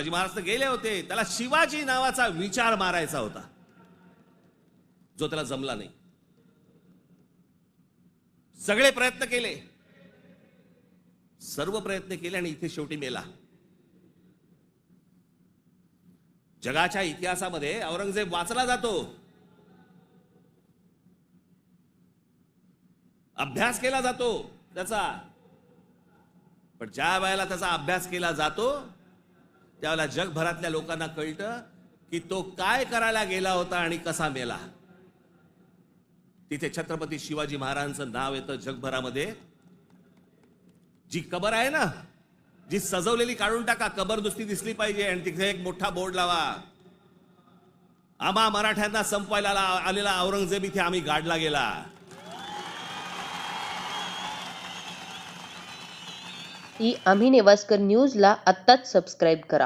शिवाजी महाराज तर गेले होते, त्याला शिवाजी नावाचा विचार मारायचा होता, जो त्याला जमला नाही. सगळे प्रयत्न केले, सर्व प्रयत्न केले आणि इथे शेवटी मेला. जगाच्या इतिहासामध्ये औरंगजेब वाचला जातो, अभ्यास केला जातो त्याचा, पण ज्या वेळेला त्याचा अभ्यास केला जातो त्यावेळेला जगभरातल्या लोकांना कळतं की तो काय करायला गेला होता आणि कसा मेला. तिथे छत्रपती शिवाजी महाराजांचं नाव येतं जगभरामध्ये. जी कबर आहे ना, जी सजवलेली काढून टाका, कबर नुसती दिसली पाहिजे आणि तिथे एक मोठा बोर्ड लावा, आम्हा मराठ्यांना संपवायला आलेला औरंगजेब इथे आम्ही गाडला गेला. आम्ही नेवास्कर न्यूजला आत्ताच सबस्क्राईब करा.